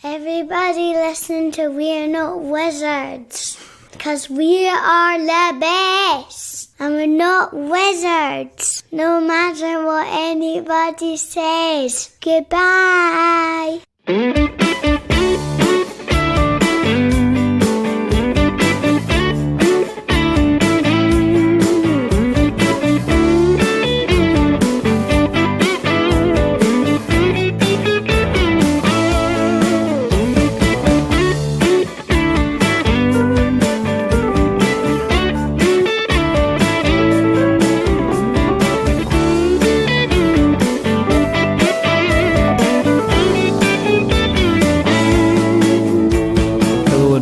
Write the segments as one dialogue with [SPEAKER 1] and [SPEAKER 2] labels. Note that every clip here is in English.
[SPEAKER 1] Everybody listen to We're Not Wizards, because we are the best, and we're not wizards, no matter what anybody says. Goodbye.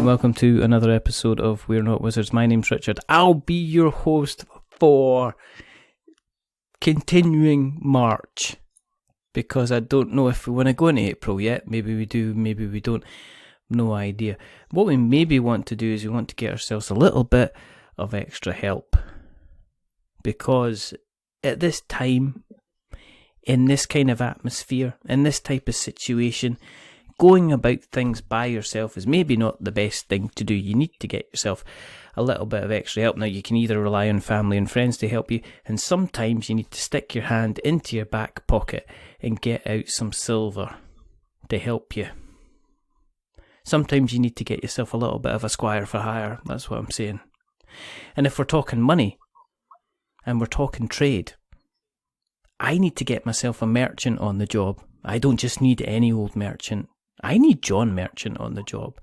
[SPEAKER 2] Welcome to another episode of We're Not Wizards. My name's Richard. I'll be your host for continuing March, because I don't know if we want to go into April yet. Maybe we do, maybe we don't. No idea. What we maybe want to do is we want to get ourselves a little bit of extra help, because at this time, in this kind of atmosphere, in this type of situation, going about things by yourself is maybe not the best thing to do. You need to get yourself a little bit of extra help. Now, you can either rely on family and friends to help you, and sometimes you need to stick your hand into your back pocket and get out some silver to help you. Sometimes you need to get yourself a little bit of a Squire for hire. That's what I'm saying. And if we're talking money and we're talking trade, I need to get myself a merchant on the job. I don't just need any old merchant. I need John Merchant on the job.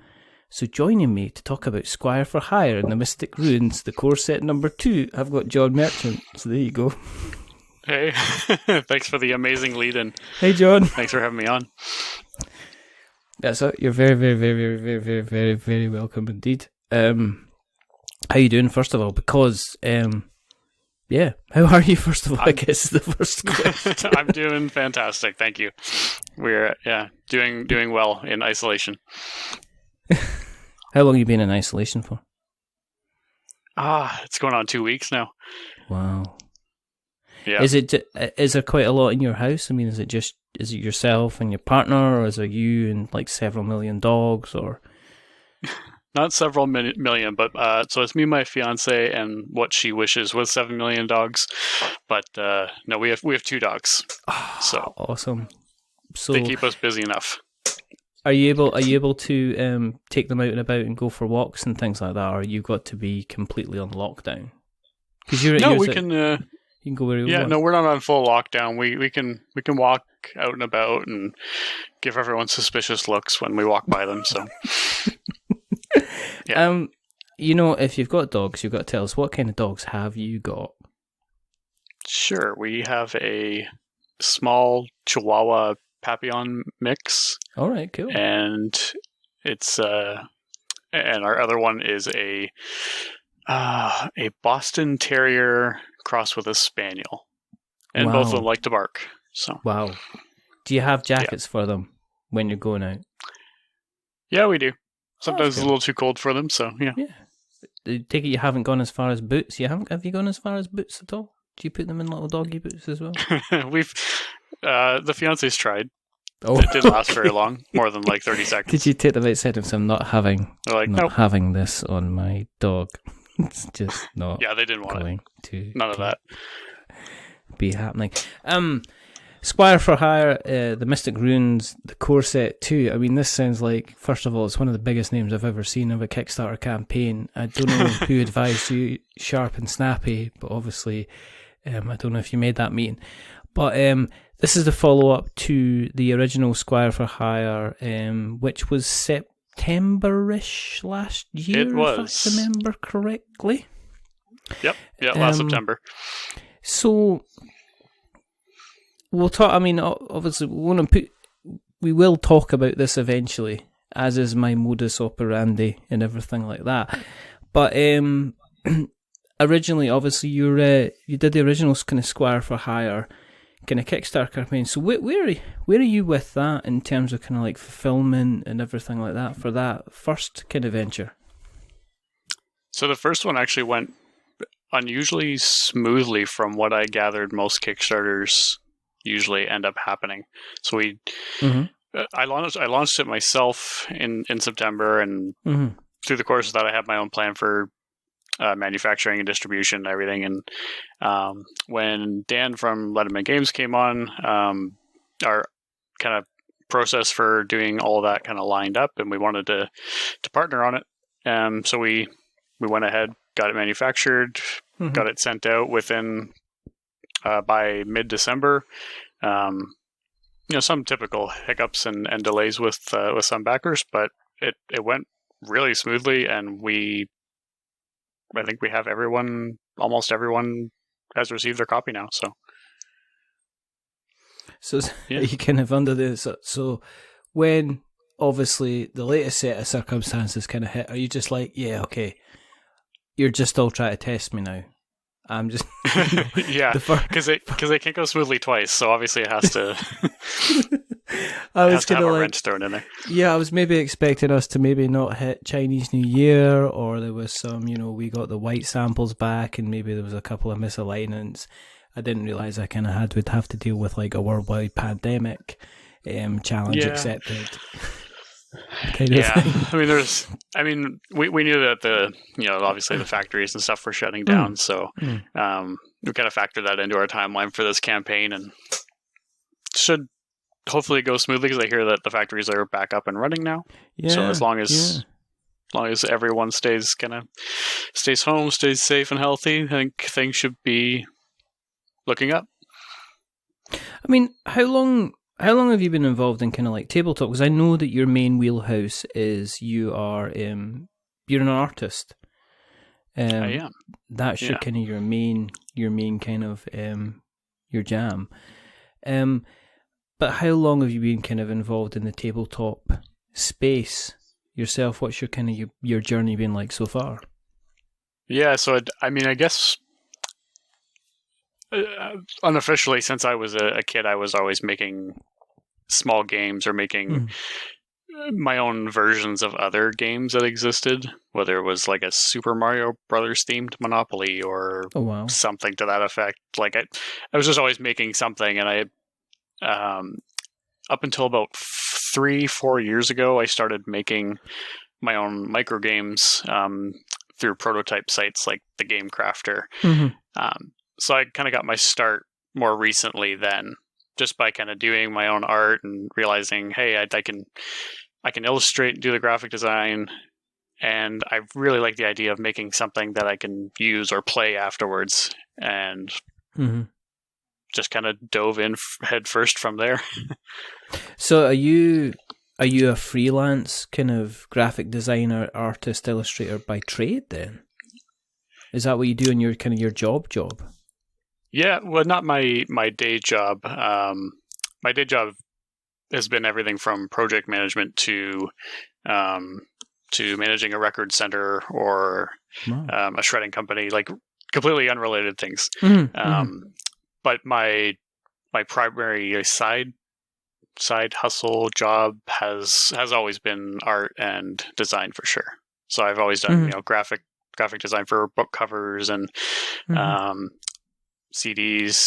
[SPEAKER 2] So joining me to talk about Squire for Hire in the Mystic Ruins, the core set number 2, I've got John Merchant. So there you go.
[SPEAKER 3] Hey, thanks for the amazing lead-in.
[SPEAKER 2] Hey, John.
[SPEAKER 3] Thanks for having me on.
[SPEAKER 2] That's it. You're very, very, very, very, very, very, very, very welcome indeed. How you doing, first of all? Because, yeah, how are you, first of all, I guess is the first question.
[SPEAKER 3] I'm doing fantastic, thank you. We're, doing well in isolation.
[SPEAKER 2] How long have you been in isolation for?
[SPEAKER 3] It's going on 2 weeks now.
[SPEAKER 2] Wow.
[SPEAKER 3] Yeah.
[SPEAKER 2] Is there quite a lot in your house? I mean, is it yourself and your partner, or is it you and like several million dogs, or?
[SPEAKER 3] Not several million, but so it's me, my fiance, and what she wishes was 7 million dogs. But no, we have 2 dogs. So
[SPEAKER 2] awesome. So
[SPEAKER 3] they keep us busy enough.
[SPEAKER 2] Are you able to take them out and about and go for walks and things like that, or you got to be completely on lockdown? Because you can go where you want.
[SPEAKER 3] Yeah, no, we're not on full lockdown. We can walk out and about and give everyone suspicious looks when we walk by them. So. Yeah.
[SPEAKER 2] If you've got dogs, you've got to tell us, what kind of dogs have you got?
[SPEAKER 3] Sure, we have a small Chihuahua Papillon mix.
[SPEAKER 2] All right, cool.
[SPEAKER 3] And it's and our other one is a Boston Terrier crossed with a Spaniel, and
[SPEAKER 2] wow.
[SPEAKER 3] Both of them like to bark. So
[SPEAKER 2] wow. Do you have jackets for them when you're going out?
[SPEAKER 3] Yeah, we do. Sometimes it's a little too cold for them, so yeah.
[SPEAKER 2] Take it you haven't gone as far as boots. Have you gone as far as boots at all? Do you put them in little doggy boots as well?
[SPEAKER 3] We've the fiance's tried.
[SPEAKER 2] Oh,
[SPEAKER 3] it didn't last very long, more than like 30 seconds.
[SPEAKER 2] Did you take them outside and say, I'm not having
[SPEAKER 3] nope.
[SPEAKER 2] having this on my dog? It's just not.
[SPEAKER 3] Yeah, they didn't want
[SPEAKER 2] going to
[SPEAKER 3] none of that
[SPEAKER 2] be happening. Squire for Hire, the Mystic Ruins, the core set 2. I mean, this sounds like, first of all, it's one of the biggest names I've ever seen of a Kickstarter campaign. I don't know who advised you, Sharp and Snappy, but obviously, I don't know if you made that meeting. But this is the follow-up to the original Squire for Hire, which was September-ish last year,
[SPEAKER 3] it was.
[SPEAKER 2] If I remember correctly.
[SPEAKER 3] Yep, last September.
[SPEAKER 2] So we'll talk. I mean, obviously, we will talk about this eventually, as is my modus operandi and everything like that. But originally, obviously, you did the original kind of Squire for Hire kind of Kickstarter campaign. So where are you with that in terms of kind of like fulfillment and everything like that for that first kind of venture?
[SPEAKER 3] So the first one actually went unusually smoothly from what I gathered most Kickstarters usually end up happening. So I launched it myself in September, and through the course of that, I had my own plan for manufacturing and distribution and everything. And when Dan from Letiman Games came on, our kind of process for doing all that kind of lined up, and we wanted to partner on it. So we went ahead, got it manufactured, got it sent out within by mid-December. Some typical hiccups and delays with some backers, but it went really smoothly, and I think we have almost everyone has received their copy now.
[SPEAKER 2] So yeah. You kind of under this. So when obviously the latest set of circumstances kind of hit, are you just like, yeah, okay, you're just all trying to test me now? I'm just
[SPEAKER 3] yeah, because it can't go smoothly twice, so obviously it has to.
[SPEAKER 2] I was
[SPEAKER 3] kind of a wrench thrown in there.
[SPEAKER 2] Yeah, I was maybe expecting us to maybe not hit Chinese New Year, or there was some, we got the white samples back, and maybe there was a couple of misalignments. I didn't realize I kind of would have to deal with like a worldwide pandemic challenge accepted. Kind of thing.
[SPEAKER 3] We knew that obviously the factories and stuff were shutting down, so we kind of factored that into our timeline for this campaign, and should hopefully go smoothly because I hear that the factories are back up and running now. Yeah, so as long as everyone stays home, stays safe and healthy, I think things should be looking up.
[SPEAKER 2] I mean, how long have you been involved in kind of like tabletop? Because I know that your main wheelhouse is you're an artist.
[SPEAKER 3] I am.
[SPEAKER 2] That's your kind of your main kind of your jam. But how long have you been kind of involved in the tabletop space yourself? What's your kind of your journey been like so far?
[SPEAKER 3] Yeah, so I guess unofficially, since I was a kid, I was always making small games or making my own versions of other games that existed, whether it was like a Super Mario Brothers themed Monopoly or something to that effect. Like I was just always making something, and I up until about 3-4 years ago, I started making my own micro games through prototype sites like the Game Crafter. So I kind of got my start more recently then, just by kind of doing my own art and realizing, hey, I can illustrate and do the graphic design, and I really like the idea of making something that I can use or play afterwards, and just kind of dove in head first from there.
[SPEAKER 2] So are you a freelance kind of graphic designer, artist, illustrator by trade then? Is that what you do in your kind of your job?
[SPEAKER 3] Yeah, well, not my day job. My day job has been everything from project management to managing a record center or a shredding company, like completely unrelated things. But my primary side hustle job has always been art and design for sure. So I've always done graphic design for book covers and CDs,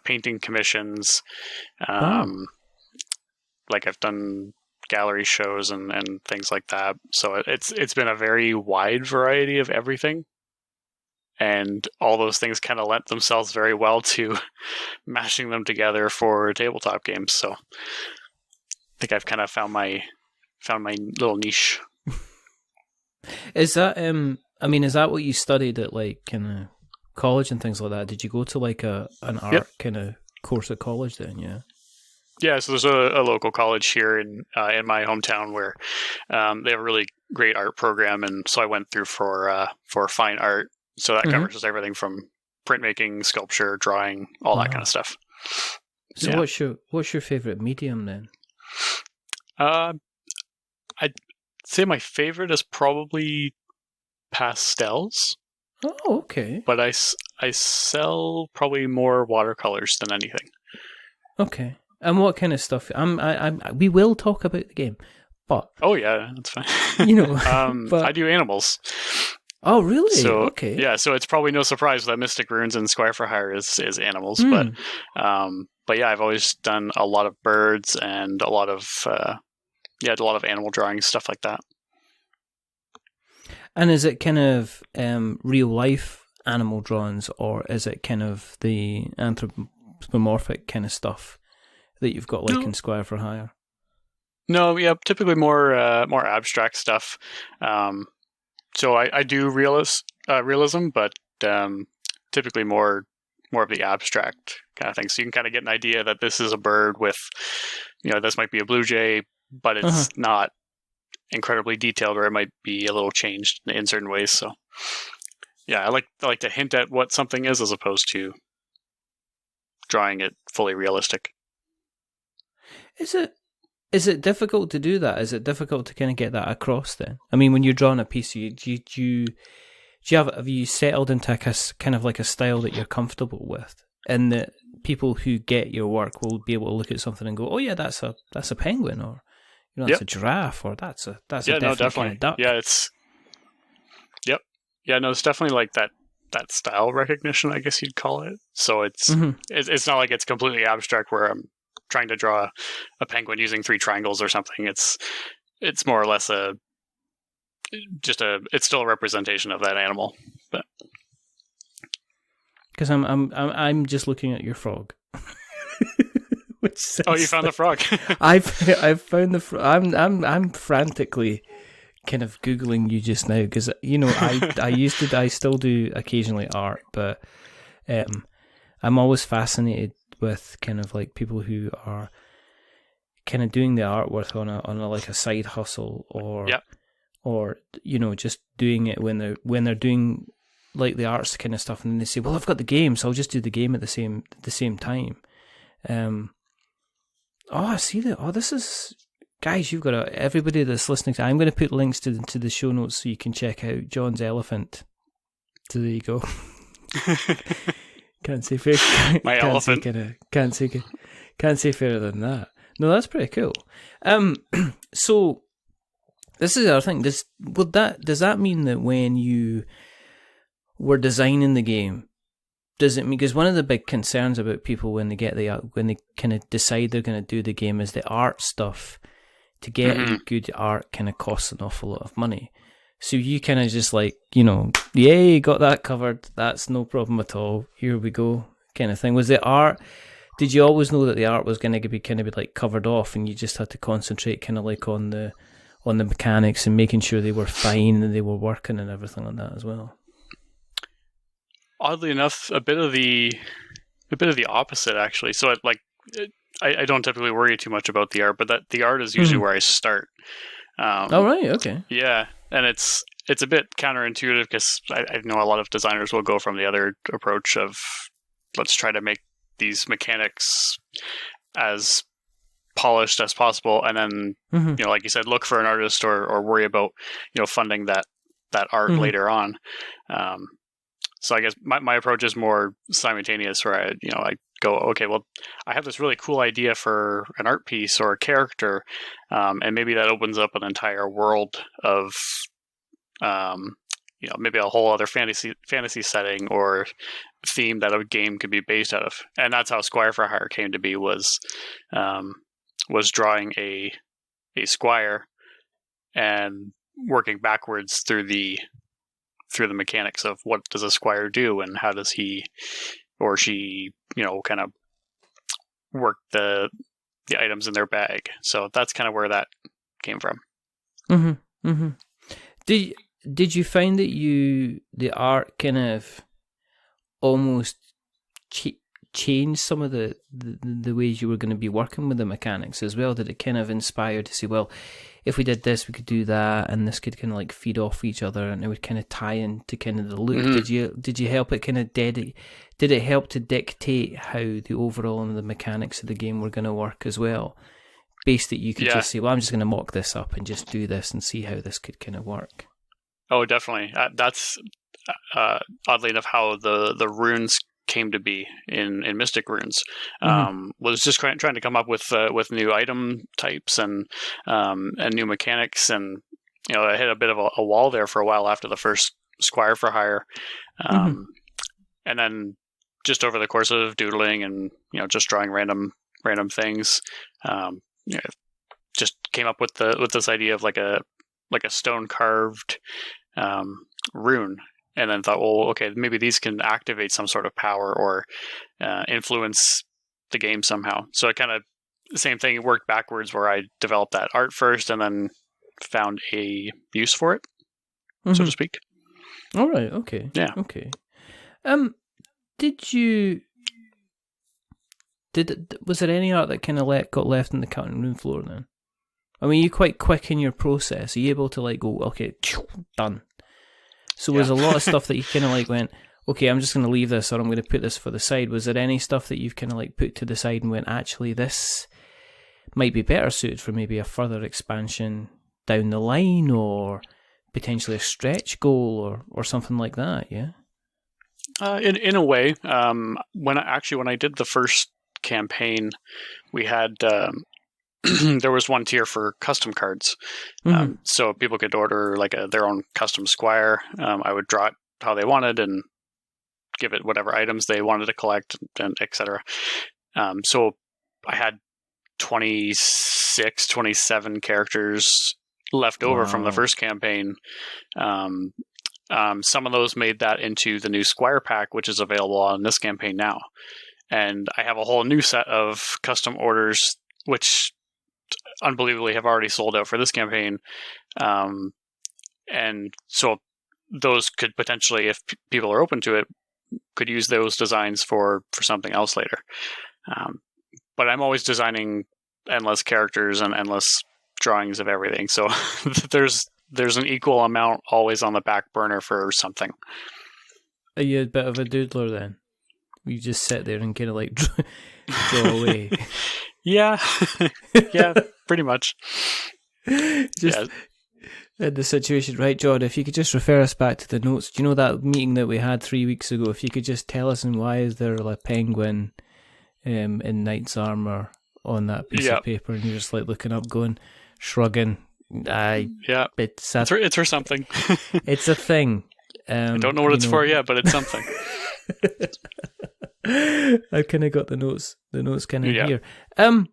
[SPEAKER 3] painting commissions. Like I've done gallery shows and things like that. So it's been a very wide variety of everything. And all those things kind of lent themselves very well to mashing them together for tabletop games. So I think I've kind of found my little niche.
[SPEAKER 2] Is that is that what you studied at like kind of college and things like that? Did you go to like an art kind of course at college then?
[SPEAKER 3] Yeah, so there's a local college here in my hometown where they have a really great art program, and so I went through for fine art. So that covers everything from printmaking, sculpture, drawing, all that kind of stuff.
[SPEAKER 2] So what's your favorite medium then?
[SPEAKER 3] I'd say my favorite is probably pastels.
[SPEAKER 2] Oh, okay.
[SPEAKER 3] But I sell probably more watercolors than anything.
[SPEAKER 2] Okay. And what kind of stuff? We will talk about the game, but
[SPEAKER 3] oh yeah, that's fine.
[SPEAKER 2] But
[SPEAKER 3] I do animals.
[SPEAKER 2] Oh, really?
[SPEAKER 3] So
[SPEAKER 2] Okay.
[SPEAKER 3] yeah, so it's probably no surprise that Mystic Runes and Squire for Hire is animals, but yeah, I've always done a lot of birds and a lot of animal drawings, stuff like that.
[SPEAKER 2] And is it kind of real life animal drawings, or is it kind of the anthropomorphic kind of stuff that you've got like in Squire for Hire?
[SPEAKER 3] No, yeah, typically more abstract stuff. So I do realism, but typically more of the abstract kind of thing. So you can kind of get an idea that this is a bird with, this might be a blue jay, but it's not incredibly detailed, or it might be a little changed in certain ways. So yeah, I like to hint at what something is as opposed to drawing it fully realistic.
[SPEAKER 2] Is it difficult to do that? Is it difficult to kind of get that across then? I mean, when you're drawing a piece, have you settled into a kind of like a style that you're comfortable with, and that people who get your work will be able to look at something and go, "Oh yeah, that's a penguin," or that's a giraffe, or that's a definitely kind of duck.
[SPEAKER 3] Yeah, it's definitely like that style recognition, I guess you'd call it. So it's not like it's completely abstract where I'm trying to draw a penguin using 3 triangles or something. It's more or less it's still a representation of that animal. But
[SPEAKER 2] because I'm just looking at your frog.
[SPEAKER 3] You found the frog.
[SPEAKER 2] I've found the frog. I'm frantically kind of Googling you just now, because I still do occasionally art, but I'm always fascinated with kind of like people who are kind of doing the artwork on a like a side hustle, or just doing it when they're doing like the arts kind of stuff, and then they say, well, I've got the game, so I'll just do the game at the same time. I see that. Oh, this is, guys, you've got everybody that's listening to, I'm going to put links to the show notes so you can check out John's elephant. So there you go. Can't say fair.
[SPEAKER 3] My elephant.
[SPEAKER 2] Can't say fairer than that. No, that's pretty cool. So this is the other thing. Does that mean that when you were designing the game, does it mean, because one of the big concerns about people when they kind of decide they're going to do the game is the art stuff. To get good art kind of costs an awful lot of money. So you kind of just like, yay, got that covered. That's no problem at all. Here we go, kind of thing. Was the art? Did you always know that the art was going to be kind of like covered off, and you just had to concentrate kind of like on the mechanics and making sure they were fine and they were working and everything like that as well?
[SPEAKER 3] Oddly enough, a bit of the opposite actually. So I don't typically worry too much about the art, but the art is usually where I start.
[SPEAKER 2] Right, okay.
[SPEAKER 3] Yeah, and it's a bit counterintuitive, because I know a lot of designers will go from the other approach of, let's try to make these mechanics as polished as possible, and then like you said, look for an artist or worry about funding that art later on. So I guess my approach is more simultaneous, where I go, okay, well, I have this really cool idea for an art piece or a character, and maybe that opens up an entire world of, maybe a whole other fantasy setting or theme that a game could be based out of. And that's how Squire for Hire came to be, was drawing a squire and working backwards through the mechanics of what does a squire do, and how does he or she, kind of work the items in their bag. So that's kind of where that came from.
[SPEAKER 2] Did you find that the art kind of almost changed some of the ways you were going to be working with the mechanics as well? Did it kind of inspire to say, well, if we did this, we could do that, and this could kind of like feed off each other, and it would kind of tie into kind of the look? Did you help it kind of did it help to dictate how the overall and the mechanics of the game were going to work as well? Based that you could just say, well, I'm just going to mock this up and just do this and see how this could kind of work.
[SPEAKER 3] Oh, definitely. That's oddly enough how the runes came to be in Mystic Runes. Was just trying to come up with new item types and new mechanics, and I hit a bit of a wall there for a while after the first Squire for Hire.
[SPEAKER 2] Mm-hmm.
[SPEAKER 3] And then just over the course of doodling and, just drawing random things, just came up with this idea of like a stone carved rune, and then thought, well, okay, maybe these can activate some sort of power or influence the game somehow. So it kind of same thing. It worked backwards, where I developed that art first and then found a use for it, so to speak.
[SPEAKER 2] All right. Okay.
[SPEAKER 3] Yeah.
[SPEAKER 2] Okay. Was there any art that kind of got left in the cutting room floor then? I mean, you're quite quick in your process. Are you able to like go, okay, done? So was a lot of stuff that you kind of like went, okay, I'm just going to leave this, or I'm going to put this for the side. Was there any stuff that you've kind of like put to the side and went, actually, this might be better suited for maybe a further expansion down the line, or potentially a stretch goal, or something like that? Yeah.
[SPEAKER 3] In a way, when I did the first campaign, we had there was one tier for custom cards, so people could order like their own custom Squire. I would draw it how they wanted and give it whatever items they wanted to collect, and etc. So I had 26, 27 characters left over from the first campaign. Some of those made that into the new Squire pack, which is available on this campaign now. And I have a whole new set of custom orders, which unbelievably have already sold out for this campaign. And so those could potentially, if people are open to it, could use those designs for something else later. But I'm always designing endless characters and endless drawings of everything. So there's an equal amount always on the back burner for something.
[SPEAKER 2] Are you a bit of a doodler then? You just sit there and kind of like draw away.
[SPEAKER 3] Yeah. Yeah, pretty much.
[SPEAKER 2] Just the situation, right, John? If you could just refer us back to the notes. Do you know that meeting that we had 3 weeks ago? If you could just tell us, and why is there a penguin in knight's armor on that piece of paper, and you're just like looking up, going, shrugging. It's for something.
[SPEAKER 3] It's a
[SPEAKER 2] thing.
[SPEAKER 3] I don't know what it's for yet, but it's something.
[SPEAKER 2] I've kind of got the notes kind of here. Do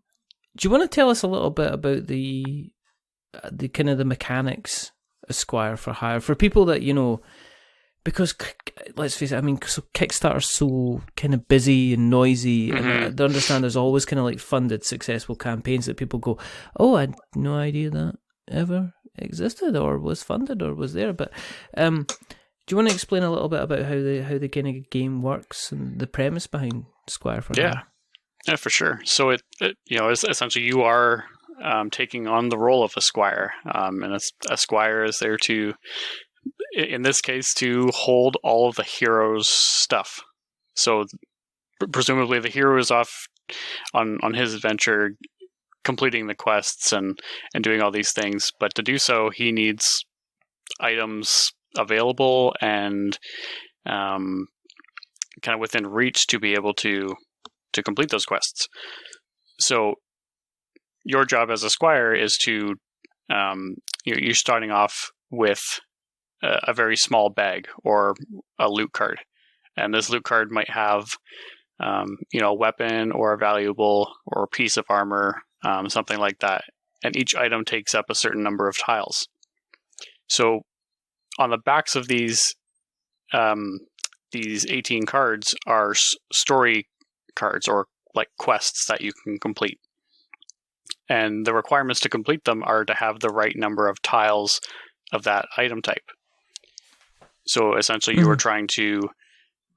[SPEAKER 2] you want to tell us a little bit about the kind of the mechanics of Squire for Hire for people that because let's face it, I mean, so Kickstarter's so kind of busy and noisy, and I understand there's always kind of like funded successful campaigns that people go, oh, I had no idea that ever existed or was funded or was there, but do you want to explain a little bit about how the kind of game works and the premise behind Squire for Hire?
[SPEAKER 3] Yeah, for sure. So it essentially you are taking on the role of a Squire, and a Squire is there to, in this case, to hold all of the hero's stuff. So presumably the hero is off on his adventure, completing the quests and doing all these things. But to do so, he needs items available and kind of within reach to be able to complete those quests. So your job as a Squire is to you're starting off with a very small bag or a loot card, and this loot card might have a weapon or a valuable or a piece of armor, something like that, and each item takes up a certain number of tiles. So on the backs of these 18 cards are story cards or like quests that you can complete. And the requirements to complete them are to have the right number of tiles of that item type. So essentially you are trying to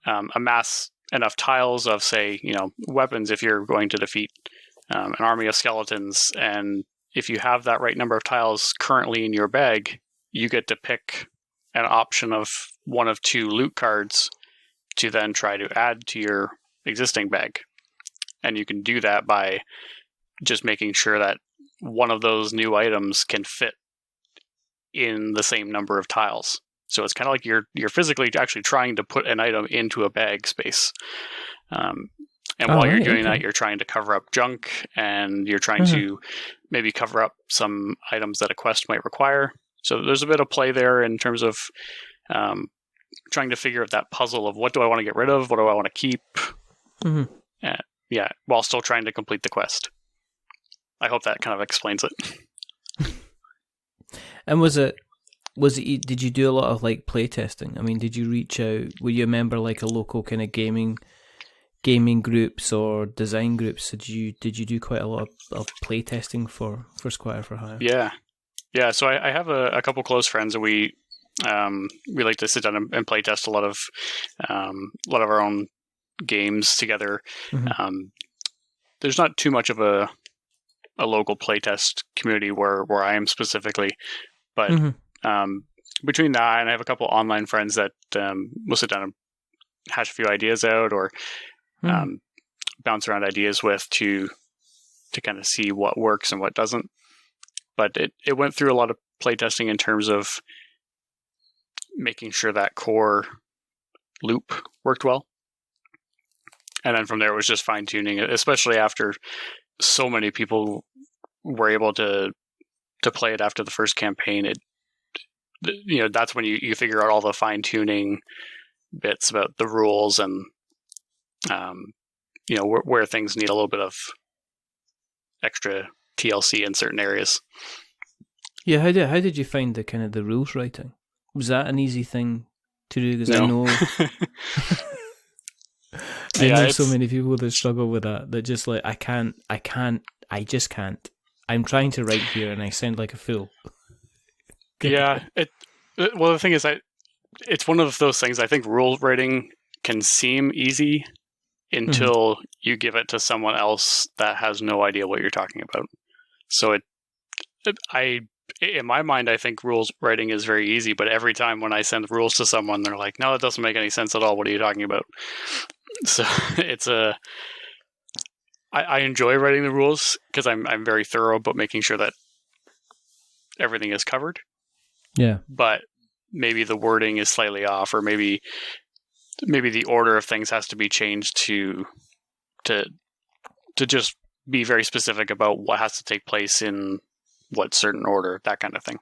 [SPEAKER 3] amass enough tiles of, say, weapons if you're going to defeat an army of skeletons. And if you have that right number of tiles currently in your bag, you get to pick an option of one of two loot cards to then try to add to your existing bag. And you can do that by just making sure that one of those new items can fit in the same number of tiles. So it's kind of like you're physically actually trying to put an item into a bag space. And while you're doing that, you're trying to cover up junk, and you're trying to maybe cover up some items that a quest might require. So there's a bit of play there in terms of trying to figure out that puzzle of what do I want to get rid of, what do I want to keep, while still trying to complete the quest. I hope that kind of explains it.
[SPEAKER 2] And did you do a lot of like playtesting? I mean, did you reach out, were you a member like a local kind of gaming groups or design groups? Did you do quite a lot of playtesting for Squire for Hire?
[SPEAKER 3] Yeah. So I have a couple close friends, and we like to sit down and play test a lot of our own games together. There's not too much of a local playtest community where I am specifically, but between that and I have a couple online friends that we'll sit down and hash a few ideas out, or bounce around ideas with to kind of see what works and what doesn't. But it went through a lot of playtesting in terms of making sure that core loop worked well. And then from there, it was just fine tuning, especially after so many people were able to play it after the first campaign. That's when you figure out all the fine tuning bits about the rules and, where things need a little bit of extra TLC in certain areas.
[SPEAKER 2] Yeah, how did you find the kind of the rules writing? Was that an easy thing to do? Because
[SPEAKER 3] no.
[SPEAKER 2] I know so many people that struggle with that just like, I just can't. I'm trying to write here and I sound like a fool.
[SPEAKER 3] Yeah. Well, the thing is, it's one of those things. I think rule writing can seem easy until you give it to someone else that has no idea what you're talking about. So in my mind, I think rules writing is very easy, but every time when I send rules to someone, they're like, no, it doesn't make any sense at all. What are you talking about? So I enjoy writing the rules because I'm very thorough about making sure that everything is covered.
[SPEAKER 2] Yeah.
[SPEAKER 3] But maybe the wording is slightly off, or maybe the order of things has to be changed to just be very specific about what has to take place in what certain order, that kind of thing.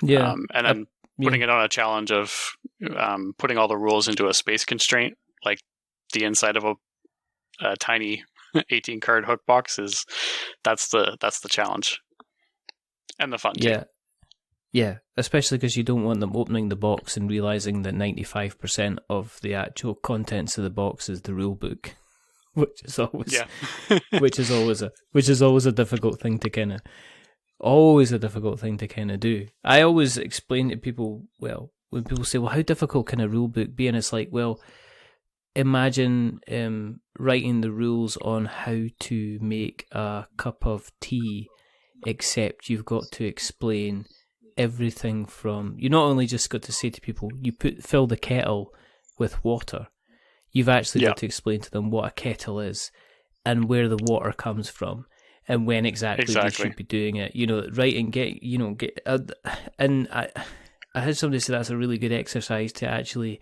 [SPEAKER 2] Yeah.
[SPEAKER 3] And then putting it on a challenge of putting all the rules into a space constraint, like the inside of a tiny 18 card hook box, that's the challenge and the fun too.
[SPEAKER 2] Yeah, especially because you don't want them opening the box and realizing that 95% of the actual contents of the box is the rule book, which is always a difficult thing to kind of do. I always explain to people, well, when people say, well, how difficult can a rule book be? And it's like, well, imagine writing the rules on how to make a cup of tea, except you've got to explain everything from, you not only just got to say to people, fill the kettle with water, you've actually got to explain to them what a kettle is and where the water comes from and when exactly. They should be doing it, right, and and I had somebody say that's a really good exercise to actually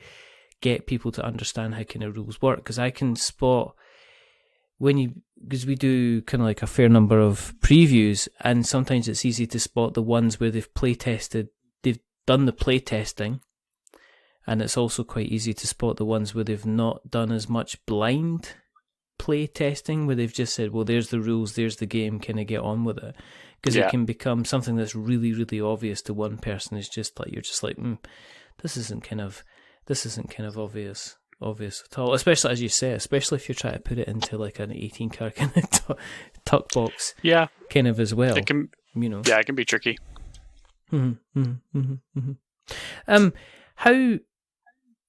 [SPEAKER 2] get people to understand how kind of rules work, because I can spot because we do kind of like a fair number of previews, and sometimes it's easy to spot the ones where they've done the play testing, and it's also quite easy to spot the ones where they've not done as much blind play testing, where they've just said, well, there's the rules, there's the game, kind of get on with it, because it can become something that's really, really obvious to one person. It's just like, you're just like, this isn't kind of obvious at all, especially as you say, especially if you're trying to put it into like an 18 card kind of tuck box, kind of as well.
[SPEAKER 3] It can, it can be tricky.
[SPEAKER 2] At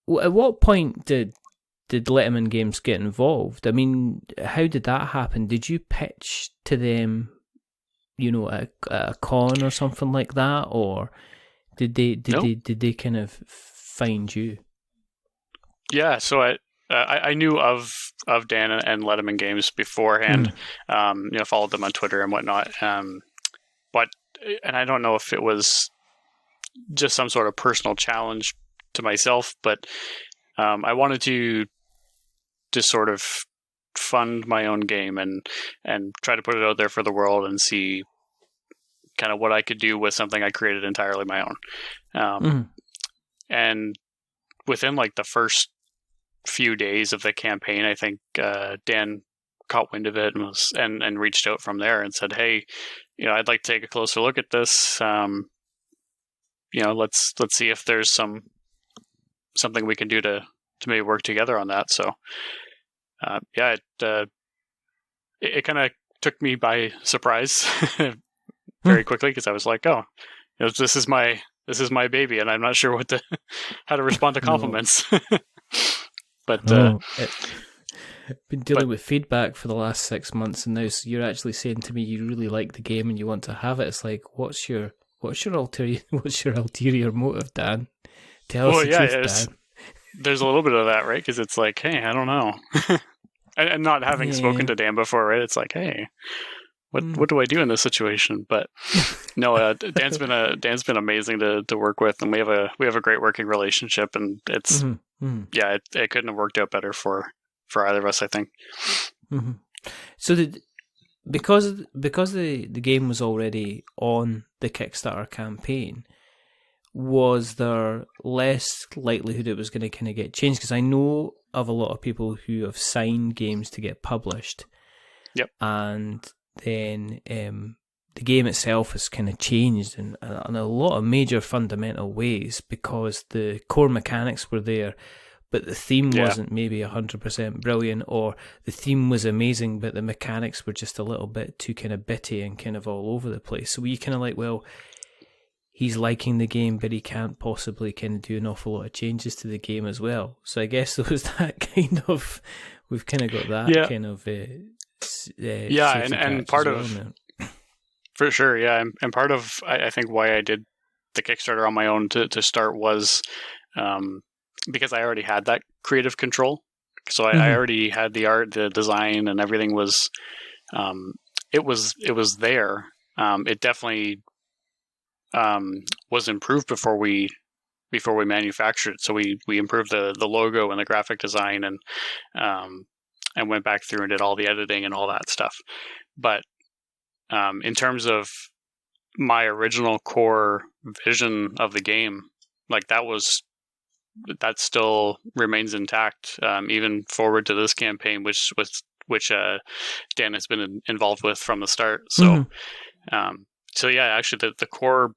[SPEAKER 2] what point did Letiman Games get involved? I mean, how did that happen? Did you pitch to them, at a con or something like that, or did they kind of find you?
[SPEAKER 3] Yeah, so I knew of Dan and Letiman Games beforehand. Followed them on Twitter and whatnot. But I don't know if it was just some sort of personal challenge to myself, but I wanted to sort of fund my own game and try to put it out there for the world and see kind of what I could do with something I created entirely my own. And within like the first few days of the campaign, I think Dan caught wind of it and reached out from there and said, "Hey, I'd like to take a closer look at this. Let's see if there's something we can do to maybe work together on that." So, it kind of took me by surprise very quickly, because I was like, "Oh, this is my baby, and I'm not sure how to respond to compliments." But
[SPEAKER 2] been dealing with feedback for the last 6 months, and now you're actually saying to me you really like the game and you want to have it. It's like, what's your ulterior motive, Dan? Tell us the truth, Dan.
[SPEAKER 3] There's a little bit of that, right? Because it's like, hey, I don't know. And not having spoken to Dan before, right? It's like, hey, what do I do in this situation? But no, Dan's been amazing to work with, and we have a great working relationship, and it's it couldn't have worked out better for either of us, I think.
[SPEAKER 2] Mm-hmm. So because the game was already on the Kickstarter campaign, was there less likelihood it was going to kind of get changed? Because I know of a lot of people who have signed games to get published.
[SPEAKER 3] Yep.
[SPEAKER 2] And then the game itself has kind of changed in a lot of major fundamental ways, because the core mechanics were there, but the theme wasn't maybe 100% brilliant, or the theme was amazing, but the mechanics were just a little bit too kind of bitty and kind of all over the place. So you kind of like, well, he's liking the game, but he can't possibly kind of do an awful lot of changes to the game as well. So I guess there was that kind of, we've kind of got that kind of
[SPEAKER 3] and part of for sure, and part of I think why I did the Kickstarter on my own to start was because I already had that creative control. So I already had the art, the design, and everything was it was there. It definitely was improved before we manufactured it. So we improved the logo and the graphic design, and went back through and did all the editing and all that stuff. But in terms of my original core vision of the game, like that still remains intact, even forward to this campaign, which Dan has been involved with from the start. So, actually, the core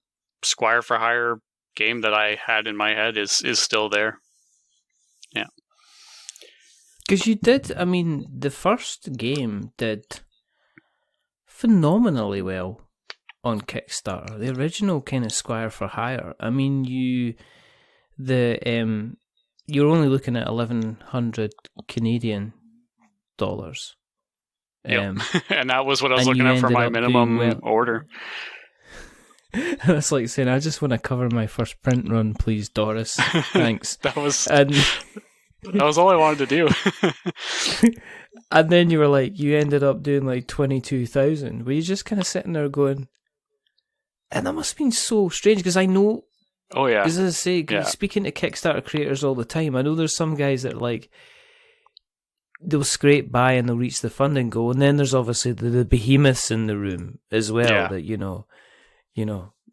[SPEAKER 3] Squire for Hire game that I had in my head is still there. Yeah.
[SPEAKER 2] Because you did, I mean, the first game did phenomenally well on Kickstarter. The original kind of Squire for Hire. I mean, you're only looking at 1,100 Canadian dollars.
[SPEAKER 3] And that was what I was looking at for my minimum order.
[SPEAKER 2] That's like saying, I just want to cover my first print run, please, Doris. Thanks.
[SPEAKER 3] That was all I wanted to do.
[SPEAKER 2] And then you were like, you ended up doing like 22,000. Were you just kind of sitting there going, and that must have been so strange, because I know.
[SPEAKER 3] Oh yeah.
[SPEAKER 2] As I say, speaking to Kickstarter creators all the time, I know there's some guys that like, they'll scrape by and they'll reach the funding goal, and then there's obviously the behemoths in the room as well that you know,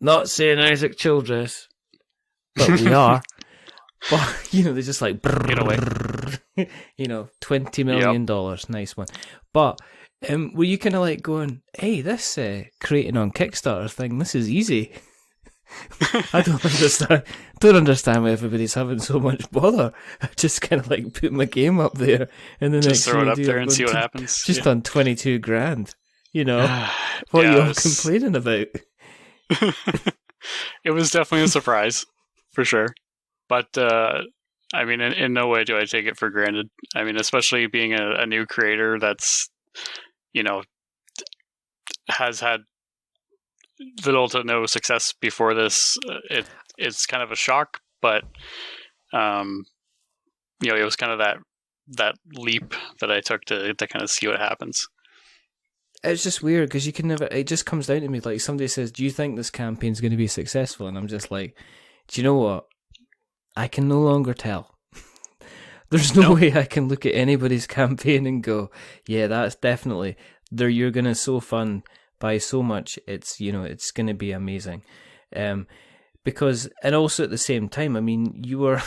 [SPEAKER 2] not saying Isaac Childress, but we are. But they're just like,
[SPEAKER 3] get away.
[SPEAKER 2] $20 million, nice one. But were you kind of like going, hey, this creating on Kickstarter thing, this is easy. I don't understand why everybody's having so much bother. I just kind of like put my game up there and then
[SPEAKER 3] just throw it up there and see what happens.
[SPEAKER 2] Just on 22 grand. What are you all complaining about?
[SPEAKER 3] It was definitely a surprise, for sure. But I mean, in no way do I take it for granted. I mean, especially being a new creator that's has had little to no success before this. It's kind of a shock, but it was kind of that leap that I took to kind of see what happens.
[SPEAKER 2] It's just weird because you can never. It just comes down to me like somebody says, "Do you think this campaign's going to be successful?" And I'm just like, "Do you know what? I can no longer tell." There's no way I can look at anybody's campaign and go, "Yeah, that's definitely you're going to so fun by so much. It's it's going to be amazing." Because, and also at the same time, I mean, you were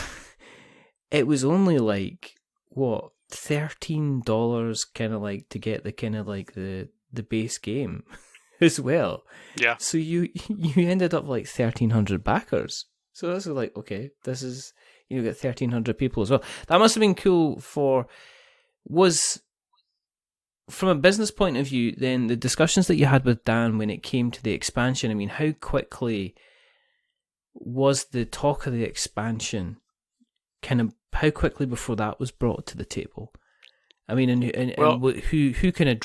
[SPEAKER 2] it was only like what $13 kind of like to get the kind of like the base game as well.
[SPEAKER 3] Yeah.
[SPEAKER 2] So you ended up like 1,300 backers. So this is like, okay, this is, you know, get 1,300 people as well. That must have been cool from a business point of view, then the discussions that you had with Dan when it came to the expansion, I mean, how quickly was the talk of the expansion how quickly before that was brought to the table? I mean, and who kind of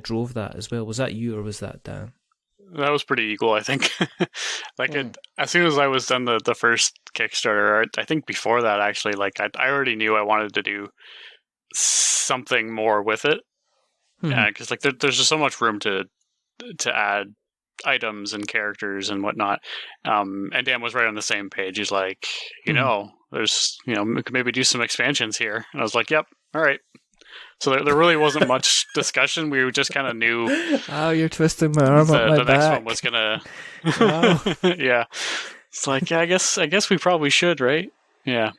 [SPEAKER 2] drove that as well? Was that you or was that Dan?
[SPEAKER 3] That was pretty equal, I think. As soon as I was done the first Kickstarter, I think before that actually, like I already knew I wanted to do something more with it, because like there's just so much room to add items and characters and whatnot. And Dan was right on the same page. He's like, there's we could maybe do some expansions here, and I was like, yep, all right. So there really wasn't much discussion. We just kind of knew. Oh,
[SPEAKER 2] you're twisting my arm up my
[SPEAKER 3] the
[SPEAKER 2] back.
[SPEAKER 3] next one was gonna. Wow. Yeah, it's like, yeah, I guess we probably should, right? Yeah.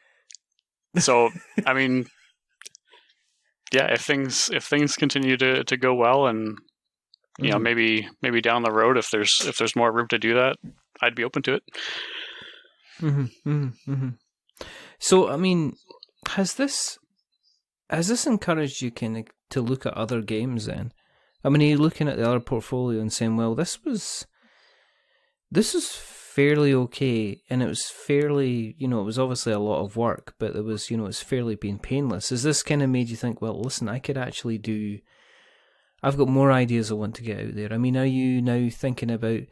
[SPEAKER 3] So I mean, yeah, if things continue to go well, and maybe down the road, if there's more room to do that, I'd be open to it.
[SPEAKER 2] So I mean, has this encouraged you kind of to look at other games then? I mean, are you looking at the other portfolio and saying, well, this is fairly okay, and it was fairly, it was obviously a lot of work, but it was, it's fairly been painless. Has this kind of made you think, well, listen, I could actually I've got more ideas I want to get out there. I mean, are you now thinking about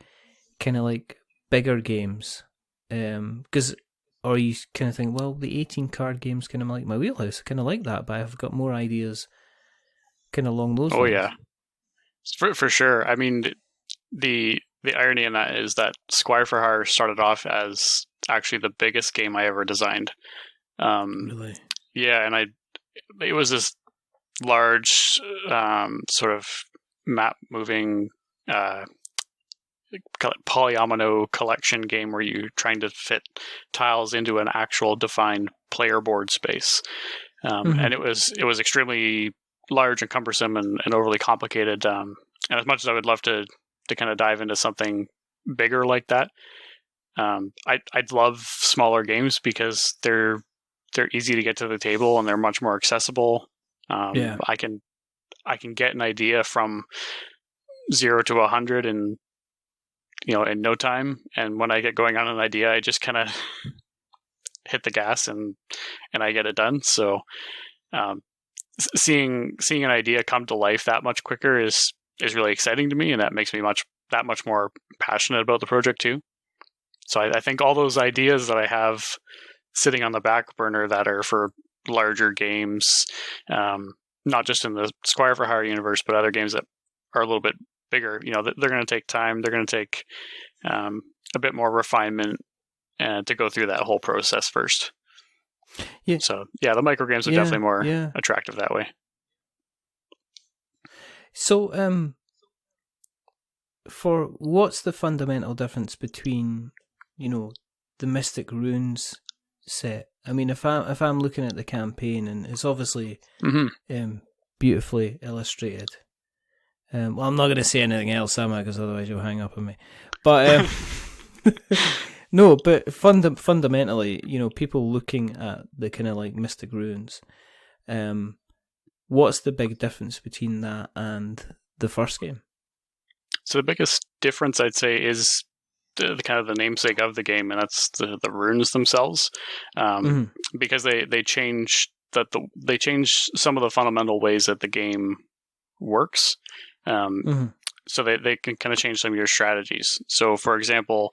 [SPEAKER 2] kind of like bigger games? Or you kind of think, well, the 18-card game's kind of like my wheelhouse. I kind of like that, but I've got more ideas kind of along those lines.
[SPEAKER 3] Oh, yeah. For sure. I mean, the irony in that is that Squire for Hire started off as actually the biggest game I ever designed.
[SPEAKER 2] Really? Yeah,
[SPEAKER 3] and it was this large sort of map-moving polyomino collection game where you're trying to fit tiles into an actual defined player board space, and it was extremely large and cumbersome and overly complicated. And as much as I would love to kind of dive into something bigger like that, I'd love smaller games because they're easy to get to the table and they're much more accessible. I can get an idea from 0 to 100 and in no time. And when I get going on an idea, I just kind of hit the gas and I get it done. So, seeing an idea come to life that much quicker is really exciting to me. And that makes me that much more passionate about the project too. So I think all those ideas that I have sitting on the back burner that are for larger games, not just in the Squire for Hire universe, but other games that are a little bit bigger, they're going to take time. They're going to take a bit more refinement to go through that whole process first. Yeah. So yeah, the micro games are definitely more attractive that way.
[SPEAKER 2] So for what's the fundamental difference between the Mystic Runes set? I mean, if I'm looking at the campaign, and it's obviously beautifully illustrated. Well, I'm not going to say anything else, am I? Because otherwise you'll hang up on me. But no, but fundamentally, people looking at the kind of like Mystic Runes, what's the big difference between that and the first game?
[SPEAKER 3] So the biggest difference, I'd say, is the kind of the namesake of the game, and that's the runes themselves, because they change some of the fundamental ways that the game works. So they can kind of change some of your strategies. So, for example,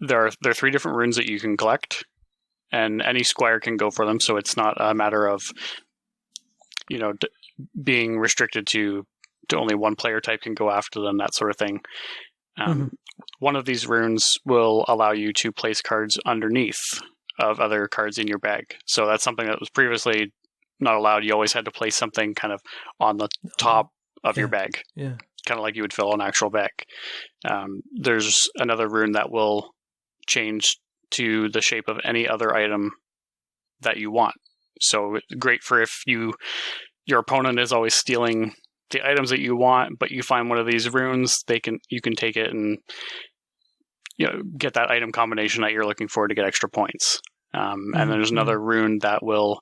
[SPEAKER 3] there are 3 different runes that you can collect, and any Squire can go for them. So it's not a matter of being restricted to only one player type can go after them, that sort of thing. One of these runes will allow you to place cards underneath of other cards in your bag. So that's something that was previously not allowed. You always had to place something kind of on the top of your bag, kind of like you would fill an actual bag. There's another rune that will change to the shape of any other item that you want. So it's great for if your opponent is always stealing the items that you want, but you find one of these runes, you can take it and get that item combination that you're looking for to get extra points. And then there's another rune that will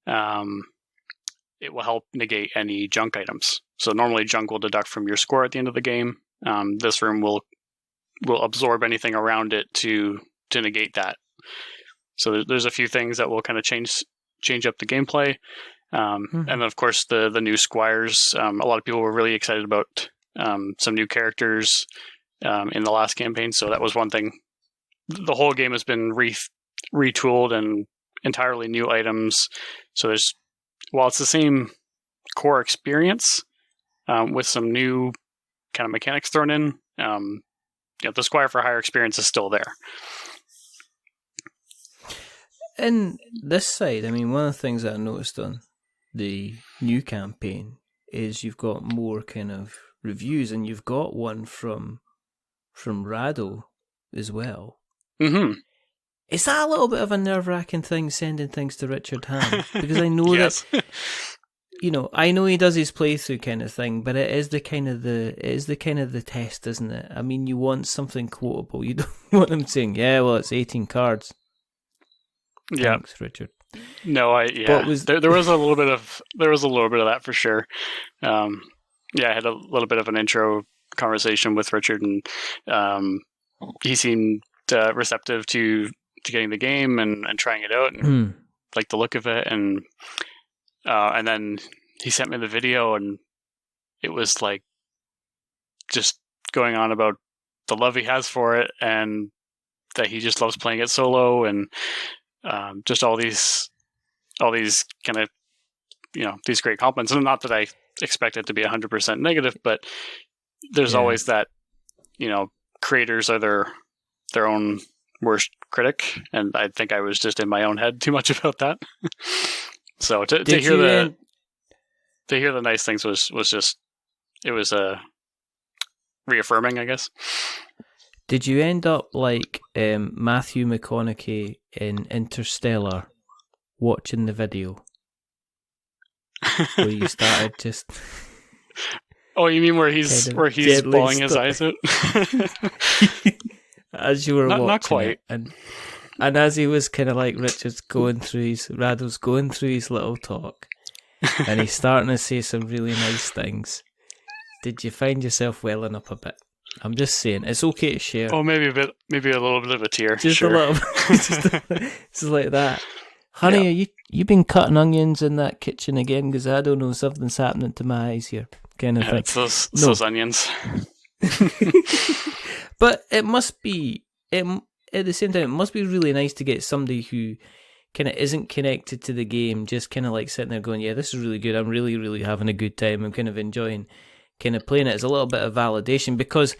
[SPEAKER 3] it will help negate any junk items. So normally junk will deduct from your score at the end of the game. This rune will absorb anything around it to negate that. So there's a few things that will kind of change up the gameplay. And then of course the new Squires. A lot of people were really excited about some new characters in the last campaign. So that was one thing. The whole game has been retooled and entirely new items. So while it's the same core experience with some new kind of mechanics thrown in, the Squire for Hire experience is still there.
[SPEAKER 2] In this side, I mean, one of the things that I noticed on the new campaign is you've got more kind of reviews, and you've got one from Rado as well. Mm-hmm. Is that a little bit of a nerve-wracking thing, sending things to Richard Ham? Because I know that, I know he does his playthrough kind of thing, but it is the kind of the test, isn't it? I mean, you want something quotable. You don't want him saying, "Yeah, well, it's 18 cards."
[SPEAKER 3] Yeah,
[SPEAKER 2] thanks, Richard.
[SPEAKER 3] No, there was a little bit of that for sure. I had a little bit of an intro conversation with Richard, and he seemed receptive to getting the game and trying it out, and liked the look of it, and then he sent me the video, and it was like just going on about the love he has for it, and that he just loves playing it solo, and just all these kind of these great compliments. And not that I expect it to be 100% negative, but there's always that creators are their own worst critic, and I think I was just in my own head too much about that. So to hear the nice things was just, it was reaffirming, I guess.
[SPEAKER 2] Did you end up like Matthew McConaughey in Interstellar, watching the video where you started just?
[SPEAKER 3] Oh, you mean where he's bawling his eyes out?
[SPEAKER 2] As you were watching
[SPEAKER 3] not quite.
[SPEAKER 2] It, and as he was kind of like Rado's going through his little talk, and he's starting to say some really nice things. Did you find yourself welling up a bit? I'm just saying, it's okay to share.
[SPEAKER 3] Oh, maybe a little bit of a tear.
[SPEAKER 2] Just
[SPEAKER 3] sure.
[SPEAKER 2] a little, just like that. Honey, are you been cutting onions in that kitchen again? Because I don't know, something's happening to my eyes here. Kind of thing.
[SPEAKER 3] It's those onions.
[SPEAKER 2] But it must be, at the same time, it must be really nice to get somebody who kind of isn't connected to the game, just kind of like sitting there going, yeah, this is really good. I'm really, really having a good time. I'm kind of enjoying kind of playing it. As a little bit of validation, because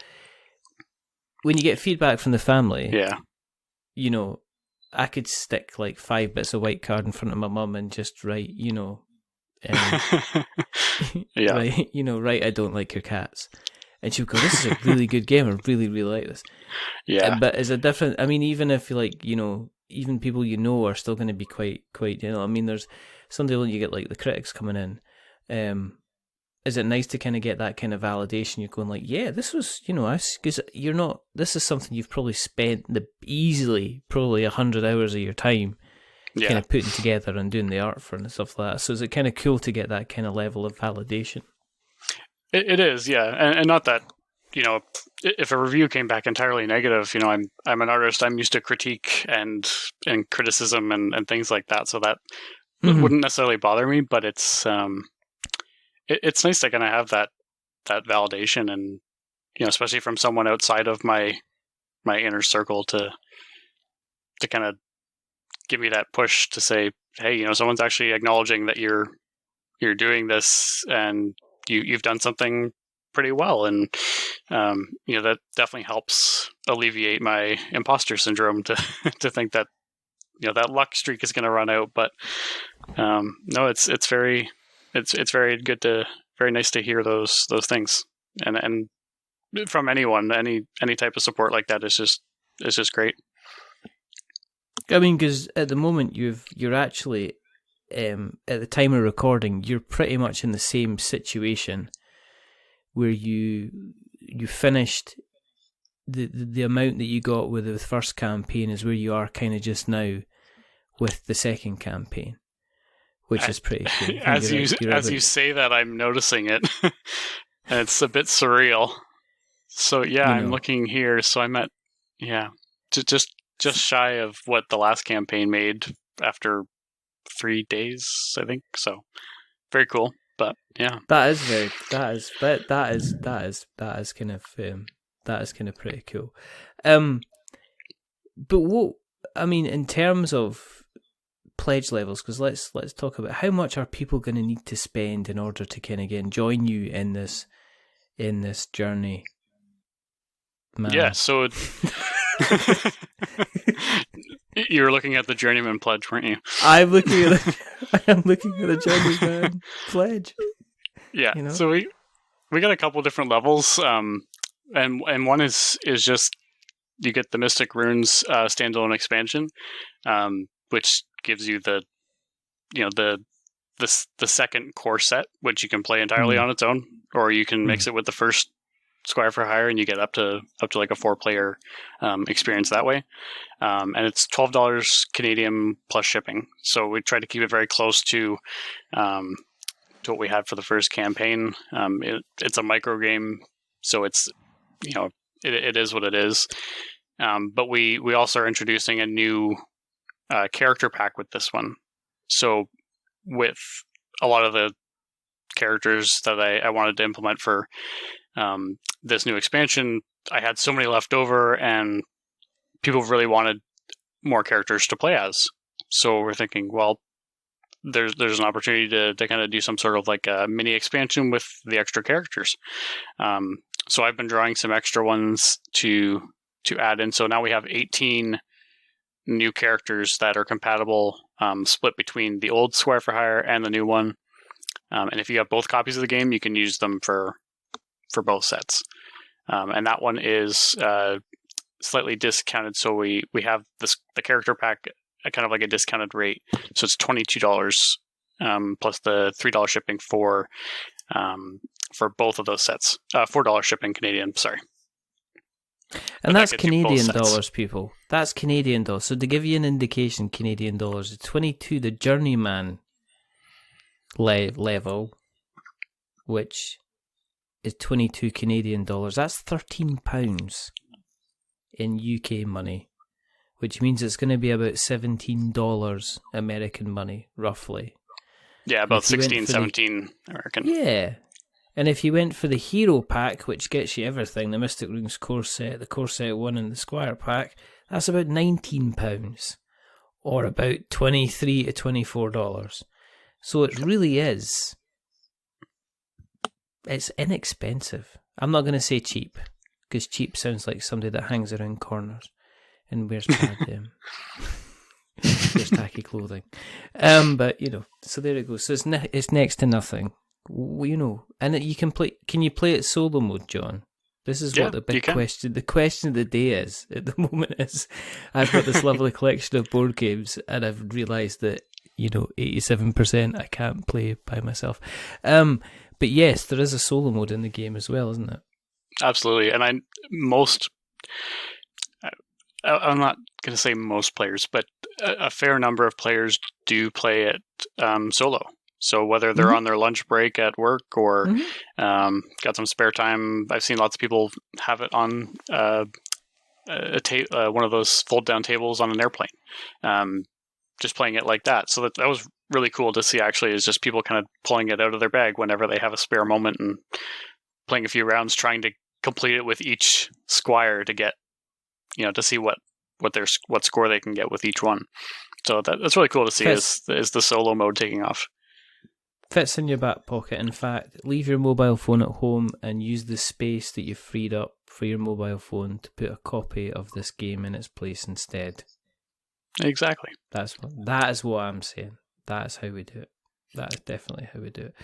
[SPEAKER 2] when you get feedback from the family, I could stick like 5 bits of white card in front of my mum and just write, write, I don't like your cats. And she'll go, this is a really good game. I really, really like this.
[SPEAKER 3] Yeah.
[SPEAKER 2] But is it different? I mean, even if even people are still going to be quite, I mean, there's someday when you get like the critics coming in, is it nice to kind of get that kind of validation? You're going like, yeah, this was, because this is something you've probably spent probably 100 hours of your time kind of putting together and doing the art for and stuff like that. So is it kind of cool to get that kind of level of validation?
[SPEAKER 3] It is, yeah. And not that, if a review came back entirely negative, I'm an artist. I'm used to critique and criticism and things like that. So that wouldn't necessarily bother me, but it's nice to kind of have that validation, and especially from someone outside of my inner circle to kind of give me that push to say, hey, someone's actually acknowledging that you're doing this, and you've done something pretty well, and that definitely helps alleviate my imposter syndrome to think that that luck streak is going to run out. But no, it's very good very nice to hear those things, and from anyone, any type of support like that is just great.
[SPEAKER 2] I mean, because at the moment you're actually at the time of recording, you're pretty much in the same situation where you finished the amount that you got with the first campaign is where you are kind of just now with the second campaign, which is pretty cool.
[SPEAKER 3] As you say that, I'm noticing it, and it's a bit surreal. So yeah, I'm looking here. So I'm at just shy of what the last campaign made after 3 days, I think. So very cool. But yeah,
[SPEAKER 2] that is kind of pretty cool. But what I mean in terms of pledge levels, because let's talk about how much are people going to need to spend in order to kind of join you in this journey. Man.
[SPEAKER 3] Yeah, so you were looking at the Journeyman pledge, weren't you?
[SPEAKER 2] I am looking at the Journeyman pledge.
[SPEAKER 3] Yeah, so we got a couple different levels, and one is just you get the Mystic Runes standalone expansion, which gives you the second core set, which you can play entirely on its own, or you can mix it with the first Squire for Hire, and you get up to like a 4-player experience that way. And it's $12 Canadian plus shipping. So we try to keep it very close to what we had for the first campaign. It's a micro game, so it's it is what it is. But we also are introducing a new character pack with this one. So with a lot of the characters that I wanted to implement for this new expansion, I had so many left over, and people really wanted more characters to play as. So we're thinking, well, there's an opportunity to kind of do some sort of like a mini expansion with the extra characters. So I've been drawing some extra ones to add in. So now we have 18 new characters that are compatible, split between the old Squire for Hire and the new one. And if you have both copies of the game, you can use them for both sets. And that one is slightly discounted. So we have the character pack at kind of like a discounted rate. So it's $22 plus the $3 shipping for both of those sets. $4 shipping Canadian, sorry.
[SPEAKER 2] And that's Canadian dollars, people. That's Canadian dollars. So to give you an indication, Canadian dollars, it's 22, the Journeyman level, which is 22 Canadian dollars. That's £13 in UK money, which means it's going to be about $17 American money, roughly.
[SPEAKER 3] Yeah, about 16, 17 American.
[SPEAKER 2] Yeah. And if you went for the Hero Pack, which gets you everything, the Mystic Runes core set, the core set 1 and the Squire Pack, that's about £19, or about $23 to $24. So it really is. It's inexpensive. I'm not going to say cheap, because cheap sounds like somebody that hangs around corners and wears bad, wears tacky clothing. But so there it goes. So it's next to nothing. And you can play. Can you play it solo mode, John? This is what the big question. The question of the day is at the moment is, I've got this lovely collection of board games, and I've realised that 87% I can't play by myself. But yes, there is a solo mode in the game as well, isn't it?
[SPEAKER 3] Absolutely, and I'm not going to say most players, but a fair number of players do play it solo. So whether they're on their lunch break at work or got some spare time, I've seen lots of people have it on one of those fold-down tables on an airplane, just playing it like that. So that was really cool to see, actually, is just people kind of pulling it out of their bag whenever they have a spare moment and playing a few rounds, trying to complete it with each Squire to get, to see what score they can get with each one. So that's really cool to see is the solo mode taking off.
[SPEAKER 2] Fits in your back pocket. In fact, leave your mobile phone at home and use the space that you've freed up for your mobile phone to put a copy of this game in its place instead.
[SPEAKER 3] Exactly.
[SPEAKER 2] That is what I'm saying. That is how we do it. That is definitely how we do it.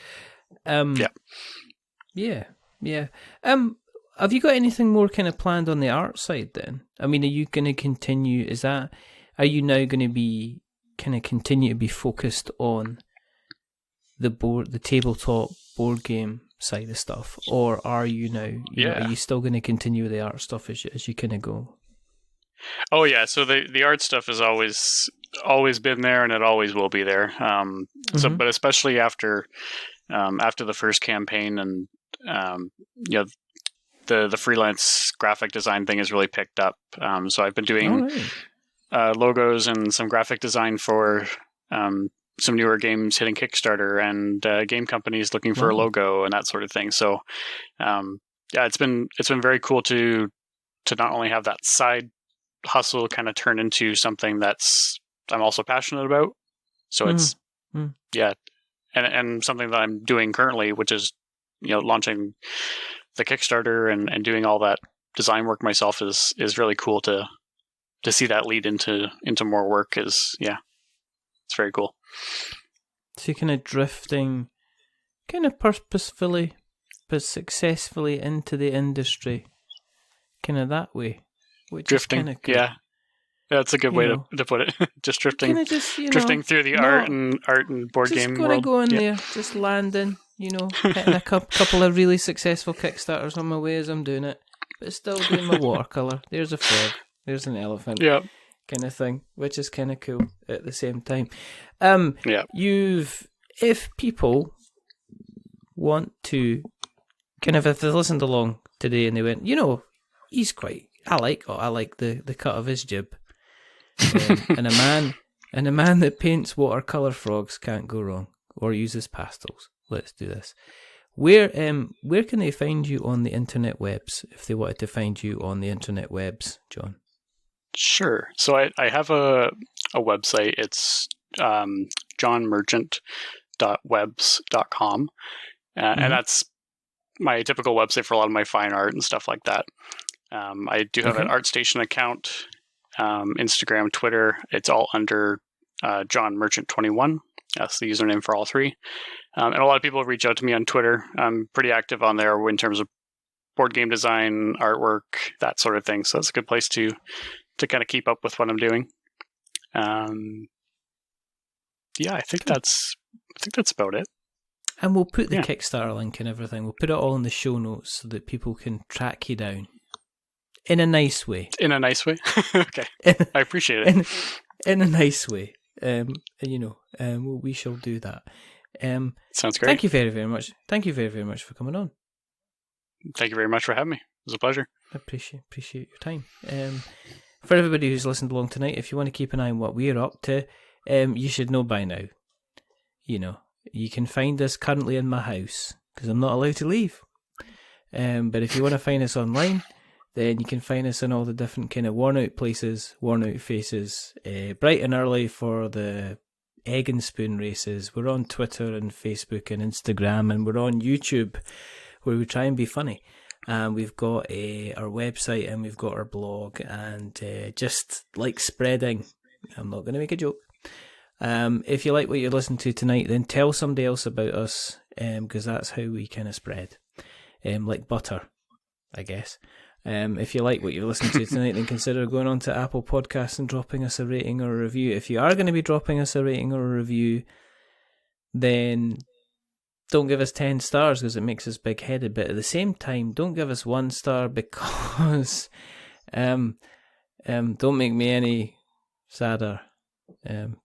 [SPEAKER 2] Yeah. Have you got anything more kind of planned on the art side then? I mean, are you going to continue? Are you now going to be kind of continue to be focused on the tabletop board game side of stuff, or are you now? Are you still going to continue with the art stuff as you kind of go?
[SPEAKER 3] Oh yeah, so the art stuff has always been there, and it always will be there. So, but especially after the first campaign, and the freelance graphic design thing has really picked up. So I've been doing logos and some graphic design for some newer games hitting Kickstarter, and game companies looking for a logo and that sort of thing. So it's been very cool to not only have that side hustle kind of turn into something I'm also passionate about. So it's and something that I'm doing currently, which is launching the Kickstarter and doing all that design work myself is really cool to see that lead into more work. It's very cool.
[SPEAKER 2] So you're kind of drifting kind of purposefully but successfully into the industry, kind of that way. Which drifting, is kind of cool.
[SPEAKER 3] Yeah, that's a good way to put it. Just drifting, drifting through the art and board game world.
[SPEAKER 2] Just go in there, just landing, hitting a couple of really successful Kickstarters on my way as I'm doing it, but still doing my watercolor. There's a frog, there's an elephant, kind of thing, which is kind of cool at the same time. If people want to, kind of, if they listened along today and they went, he's quite. I like the cut of his jib, and a man that paints watercolor frogs can't go wrong, or uses pastels. Let's do this. Where can they find you on the internet webs if they wanted to find you on the internet webs, John?
[SPEAKER 3] Sure. So I have a website. It's johnmerchant.webs.com, and that's my typical website for a lot of my fine art and stuff like that. I do have an ArtStation account, Instagram, Twitter. It's all under John Merchant 21. That's the username for all three. And a lot of people reach out to me on Twitter. I'm pretty active on there in terms of board game design, artwork, that sort of thing. So that's a good place to kind of keep up with what I'm doing. I think that's about it.
[SPEAKER 2] And we'll put the Kickstarter link and everything. We'll put it all in the show notes so that people can track you down. In a nice way.
[SPEAKER 3] In a nice way? Okay. I appreciate it.
[SPEAKER 2] In a nice way. We shall do that.
[SPEAKER 3] Sounds great.
[SPEAKER 2] Thank you very, very much. Thank you very, very much for coming on.
[SPEAKER 3] Thank you very much for having me. It was a pleasure.
[SPEAKER 2] I appreciate your time. For everybody who's listened along tonight, if you want to keep an eye on what we're up to, you should know by now. You can find us currently in my house because I'm not allowed to leave. But if you want to find us online, then you can find us in all the different kind of worn out places, worn out faces, bright and early for the egg and spoon races. We're on Twitter and Facebook and Instagram, and we're on YouTube where we try and be funny. We've got our website and we've got our blog, and just like spreading. I'm not going to make a joke. If you like what you listened to tonight, then tell somebody else about us, because that's how we kind of spread. Like butter, I guess. If you like what you've listened to tonight, then consider going on to Apple Podcasts and dropping us a rating or a review. If you are going to be dropping us a rating or a review, then don't give us 10 stars because it makes us big-headed. But at the same time, don't give us 1 star because don't make me any sadder,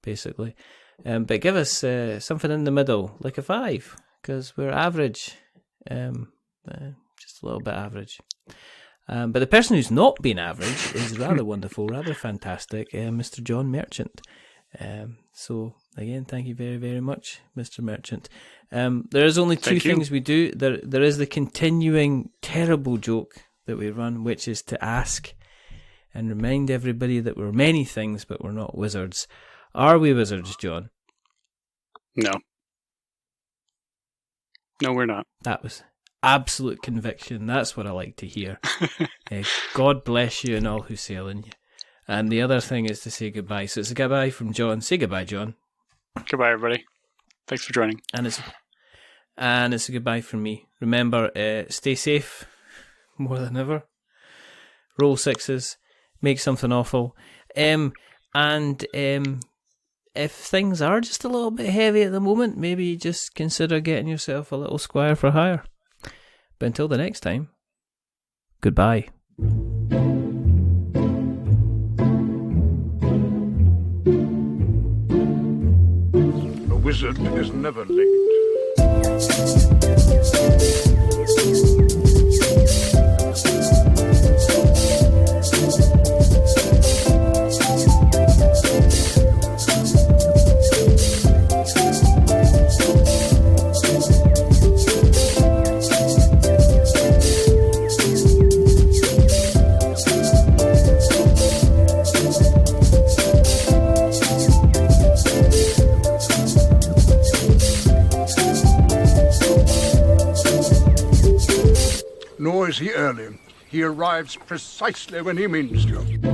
[SPEAKER 2] basically. But give us something in the middle, like a 5, because we're average, just a little bit average. But the person who's not been average is rather wonderful, rather fantastic, Mr. John Merchant. So, again, thank you very, very much, Mr. Merchant. There is only two things we do. There is the continuing terrible joke that we run, which is to ask and remind everybody that we're many things, but we're not wizards. Are we wizards, John?
[SPEAKER 3] No. No, we're not.
[SPEAKER 2] That was absolute conviction. That's what I like to hear. God bless you and all who sail in you. And the other thing is to say goodbye. So it's a goodbye from John. Say goodbye, John.
[SPEAKER 3] Goodbye, everybody. Thanks for joining.
[SPEAKER 2] And it's a goodbye from me. Remember, stay safe more than ever. Roll 6s. Make something awful. And if things are just a little bit heavy at the moment, maybe just consider getting yourself a little Squire for hire. But until the next time, goodbye.
[SPEAKER 4] A wizard is never late. Nor is he early. He arrives precisely when he means to.